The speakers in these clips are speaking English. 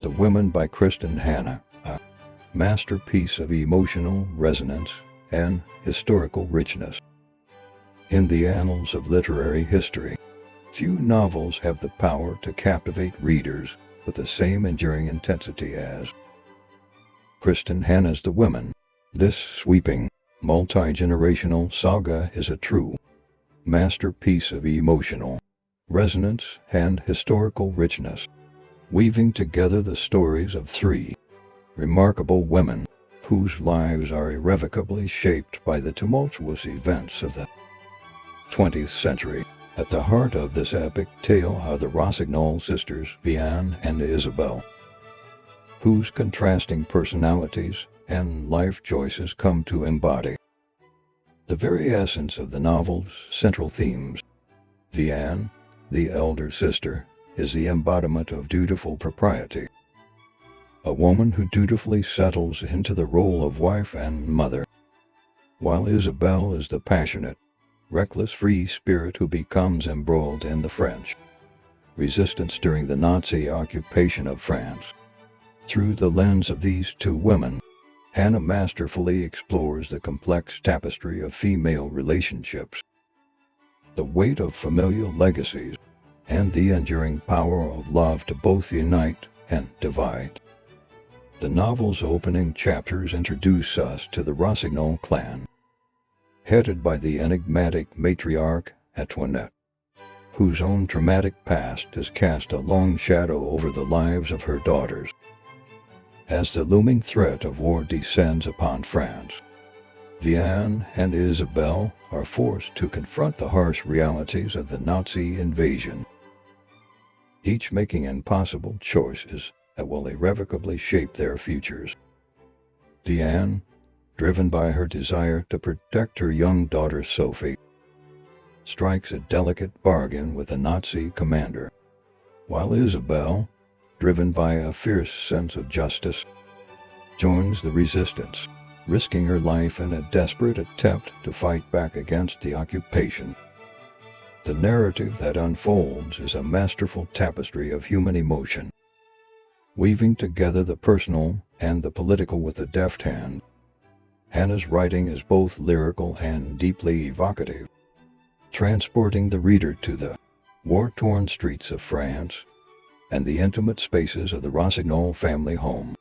The Women by Kristen Hanna, a masterpiece of emotional resonance and historical richness. In the annals of literary history, few novels have the power to captivate readers with the same enduring intensity as Kristen Hanna's The Women. This sweeping, multi-generational saga is a true masterpiece of emotional resonance and historical richness, weaving together the stories of three remarkable women whose lives are irrevocably shaped by the tumultuous events of the 20th century. At the heart of this epic tale are the Rossignol sisters, Vianne and Isabelle, whose contrasting personalities and life choices come to embody the very essence of the novel's central themes. Vianne, the elder sister, is the embodiment of dutiful propriety, a woman who dutifully settles into the role of wife and mother, while Isabelle is the passionate, reckless free spirit who becomes embroiled in the French resistance during the Nazi occupation of France. Through the lens of these two women, Hanna masterfully explores the complex tapestry of female relationships, the weight of familial legacies, and the enduring power of love to both unite and divide. The novel's opening chapters introduce us to the Rossignol clan, headed by the enigmatic matriarch Antoinette, whose own traumatic past has cast a long shadow over the lives of her daughters. As the looming threat of war descends upon France, Vianne and Isabelle are forced to confront the harsh realities of the Nazi invasion, each making impossible choices that will irrevocably shape their futures. Vianne, driven by her desire to protect her young daughter Sophie, strikes a delicate bargain with the Nazi commander, while Isabelle, driven by a fierce sense of justice, joins the resistance, risking her life in a desperate attempt to fight back against the occupation. The narrative that unfolds is a masterful tapestry of human emotion, weaving together the personal and the political with a deft hand. Hanna's writing is both lyrical and deeply evocative, transporting the reader to the war-torn streets of France and the intimate spaces of the Rossignol family home.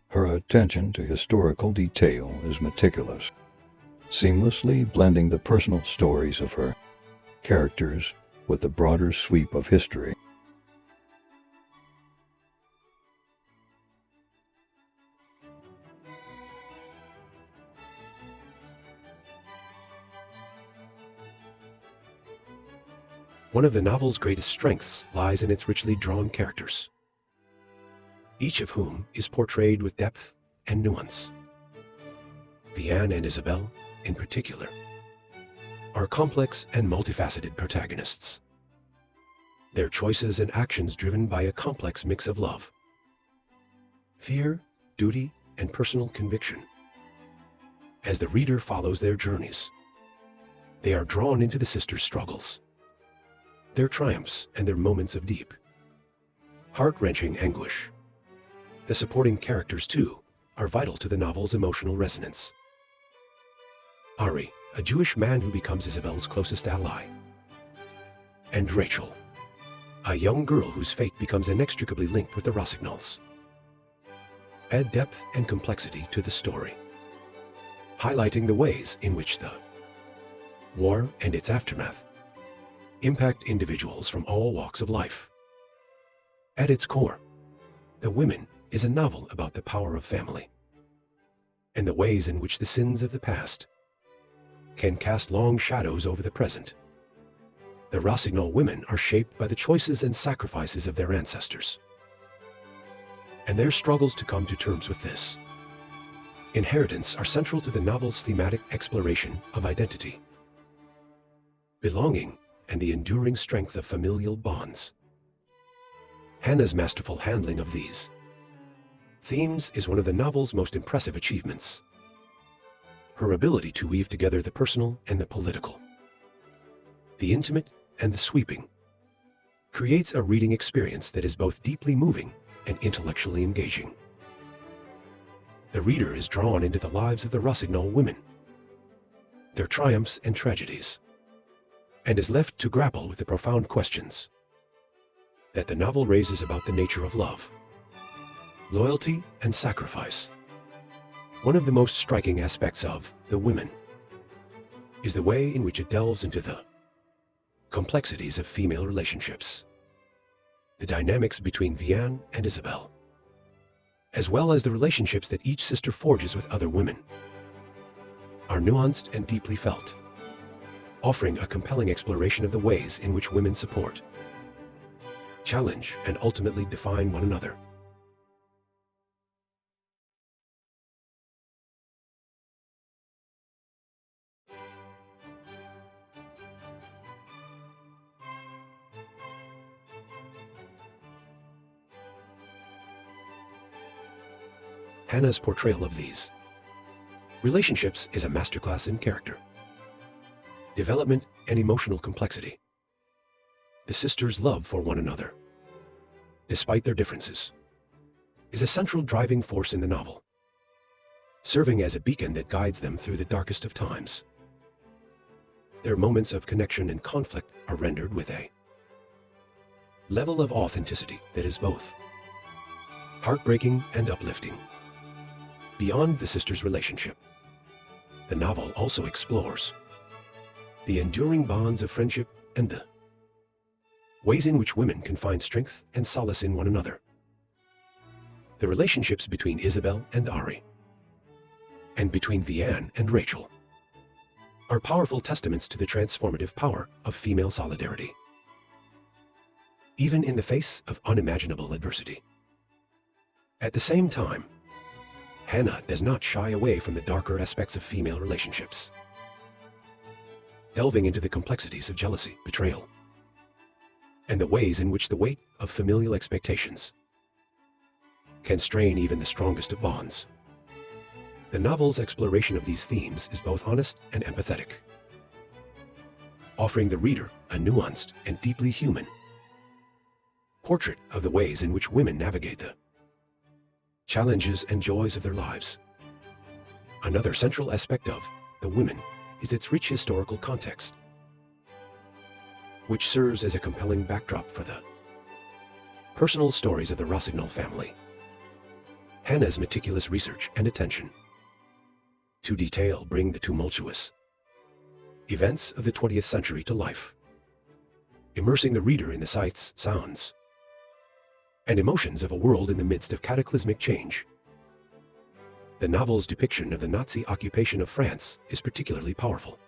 Her attention to historical detail is meticulous, seamlessly blending the personal stories of her characters with the broader sweep of history. One of the novel's greatest strengths lies in its richly drawn characters, each of whom is portrayed with depth and nuance. Vianne and Isabelle, in particular, are complex and multifaceted protagonists, their choices and actions driven by a complex mix of love, fear, duty, and personal conviction. As the reader follows their journeys, they are drawn into the sisters' struggles, their triumphs, and their moments of deep, heart-wrenching anguish. The supporting characters, too, are vital to the novel's emotional resonance. Ari, a Jewish man who becomes Isabelle's closest ally, and Rachel, a young girl whose fate becomes inextricably linked with the Rossignols, add depth and complexity to the story, highlighting the ways in which the war and its aftermath impact individuals from all walks of life. At its core, The Women is a novel about the power of family and the ways in which the sins of the past can cast long shadows over the present. The Rossignol women are shaped by the choices and sacrifices of their ancestors, and their struggles to come to terms with this inheritance are central to the novel's thematic exploration of identity, belonging, and the enduring strength of familial bonds. Hanna's masterful handling of these themes is one of the novel's most impressive achievements. Her ability to weave together the personal and the political, the intimate and the sweeping, creates a reading experience that is both deeply moving and intellectually engaging. The reader is drawn into the lives of the Rossignol women, their triumphs and tragedies, and is left to grapple with the profound questions that the novel raises about the nature of love, loyalty, and sacrifice. One of the most striking aspects of The Women is the way in which it delves into the complexities of female relationships, the dynamics between Vianne and Isabelle, as well as the relationships that each sister forges with other women, are nuanced and deeply felt, offering a compelling exploration of the ways in which women support, challenge, and ultimately define one another. Hannah's portrayal of these relationships is a masterclass in character, development, and emotional complexity. The sisters' love for one another, despite their differences, is a central driving force in the novel, serving as a beacon that guides them through the darkest of times. Their moments of connection and conflict are rendered with a level of authenticity that is both heartbreaking and uplifting. Beyond the sisters' relationship, the novel also explores the enduring bonds of friendship and the ways in which women can find strength and solace in one another. The relationships between Isabelle and Ari, and between Vianne and Rachel, are powerful testaments to the transformative power of female solidarity, even in the face of unimaginable adversity. At the same time, Hannah does not shy away from the darker aspects of female relationships, delving into the complexities of jealousy, betrayal, and the ways in which the weight of familial expectations can strain even the strongest of bonds. The novel's exploration of these themes is both honest and empathetic, offering the reader a nuanced and deeply human portrait of the ways in which women navigate the challenges and joys of their lives. Another central aspect of The Women is its rich historical context, which serves as a compelling backdrop for the personal stories of the Rossignol family. Hannah's meticulous research and attention to detail bring the tumultuous events of the 20th century to life, immersing the reader in the sights, sounds, and emotions of a world in the midst of cataclysmic change. The novel's depiction of the Nazi occupation of France is particularly powerful,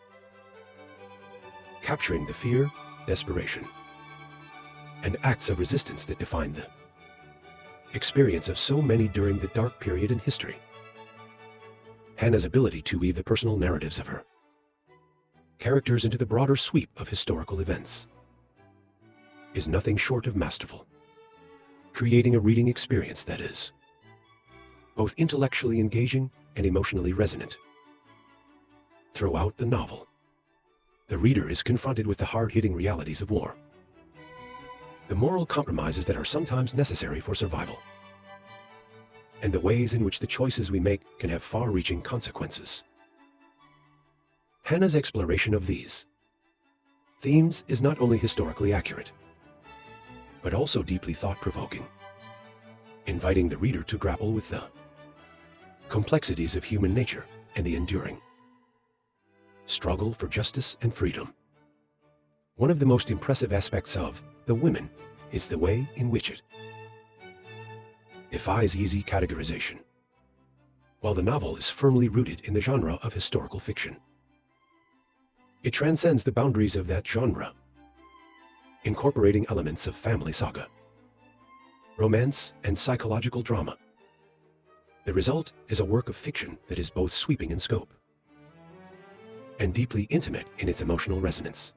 capturing the fear, desperation, and acts of resistance that defined the experience of so many during the dark period in history. Hannah's ability to weave the personal narratives of her characters into the broader sweep of historical events is nothing short of masterful, creating a reading experience that is both intellectually engaging and emotionally resonant. Throughout the novel, the reader is confronted with the hard-hitting realities of war, the moral compromises that are sometimes necessary for survival, and the ways in which the choices we make can have far-reaching consequences. Hannah's exploration of these themes is not only historically accurate, but also deeply thought-provoking, inviting the reader to grapple with the complexities of human nature and the enduring struggle for justice and freedom. One of the most impressive aspects of The Women is the way in which it defies easy categorization. While the novel is firmly rooted in the genre of historical fiction, it transcends the boundaries of that genre, incorporating elements of family saga, romance, and psychological drama. The result is a work of fiction that is both sweeping in scope and deeply intimate in its emotional resonance.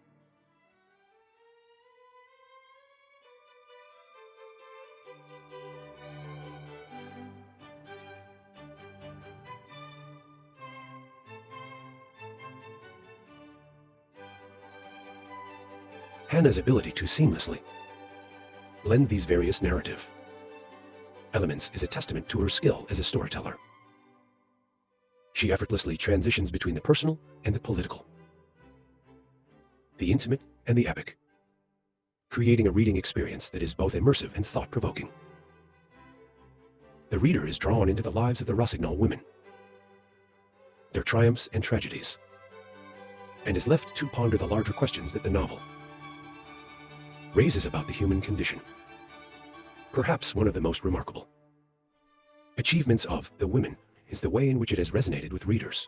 Hannah's ability to seamlessly blend these various narrative Elements is a testament to her skill as a storyteller. She effortlessly transitions between the personal and the political, the intimate and the epic, creating a reading experience that is both immersive and thought-provoking. The reader is drawn into the lives of the Rossignol women, their triumphs and tragedies, and is left to ponder the larger questions that the novel raises about the human condition. Perhaps one of the most remarkable achievements of The Women is the way in which it has resonated with readers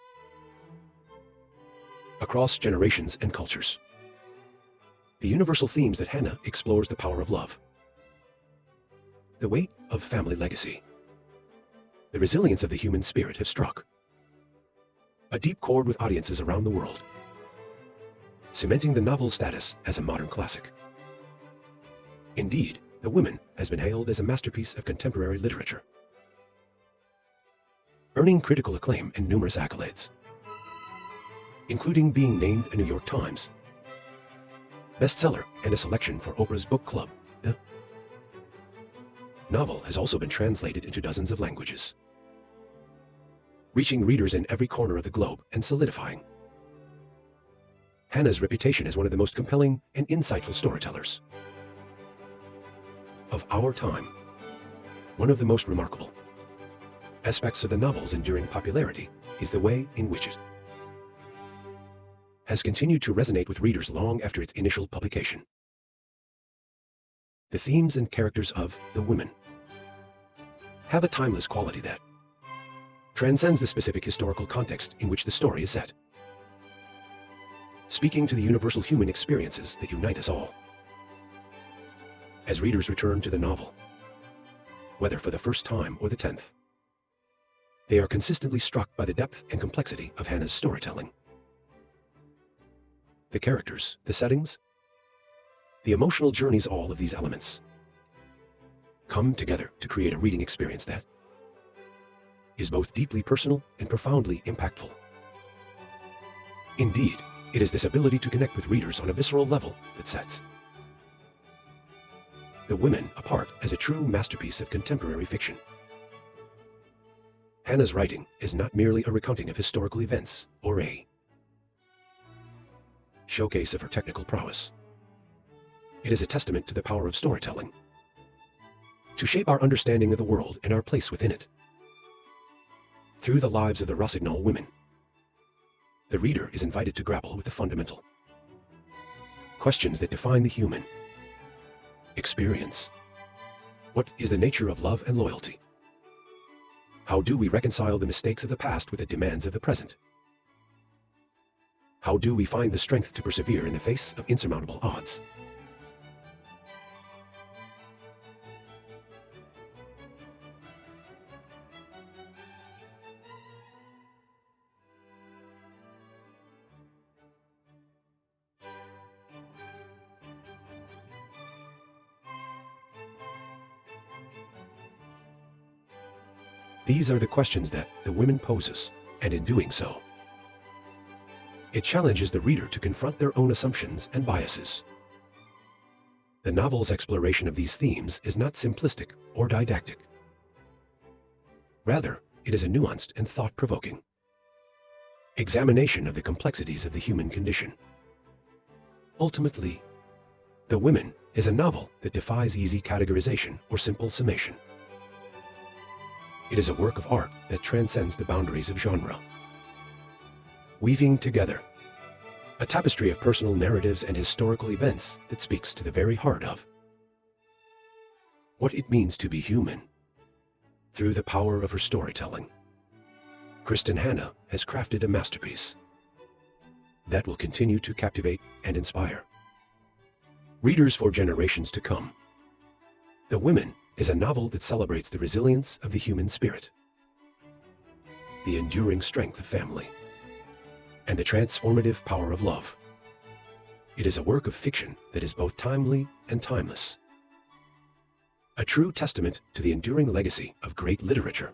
across generations and cultures. The universal themes that Hannah explores: the power of love, the weight of family legacy, the resilience of the human spirit, have struck a deep chord with audiences around the world, cementing the novel's status as a modern classic. Indeed, The Women has been hailed as a masterpiece of contemporary literature, earning critical acclaim and numerous accolades, including being named a New York Times bestseller and a selection for Oprah's book club. The novel has also been translated into dozens of languages, reaching readers in every corner of the globe and solidifying Hannah's reputation as one of the most compelling and insightful storytellers of our time. One of the most remarkable aspects of the novel's enduring popularity is the way in which it has continued to resonate with readers long after its initial publication. The themes and characters of The Women have a timeless quality that transcends the specific historical context in which the story is set, speaking to the universal human experiences that unite us all. As readers return to the novel, whether for the first time or the 10th, they are consistently struck by the depth and complexity of Hannah's storytelling. The characters, the settings, the emotional journeys, all of these elements come together to create a reading experience that is both deeply personal and profoundly impactful. Indeed, it is this ability to connect with readers on a visceral level that sets The Women apart as a true masterpiece of contemporary fiction. Hannah's writing is not merely a recounting of historical events or a showcase of her technical prowess. It is a testament to the power of storytelling to shape our understanding of the world and our place within it. Through the lives of the Rossignol women, the reader is invited to grapple with the fundamental questions that define the human experience. What is the nature of love and loyalty? How do we reconcile the mistakes of the past with the demands of the present? How do we find the strength to persevere in the face of insurmountable odds? These are the questions that The Women poses, and in doing so, it challenges the reader to confront their own assumptions and biases. The novel's exploration of these themes is not simplistic or didactic. Rather, it is a nuanced and thought-provoking examination of the complexities of the human condition. Ultimately, The Women is a novel that defies easy categorization or simple summation. It is a work of art that transcends the boundaries of genre, weaving together a tapestry of personal narratives and historical events that speaks to the very heart of what it means to be human. Through the power of her storytelling, Kristin Hannah has crafted a masterpiece that will continue to captivate and inspire readers for generations to come. The Women is a novel that celebrates the resilience of the human spirit, the enduring strength of family, and the transformative power of love. It is a work of fiction that is both timely and timeless, a true testament to the enduring legacy of great literature.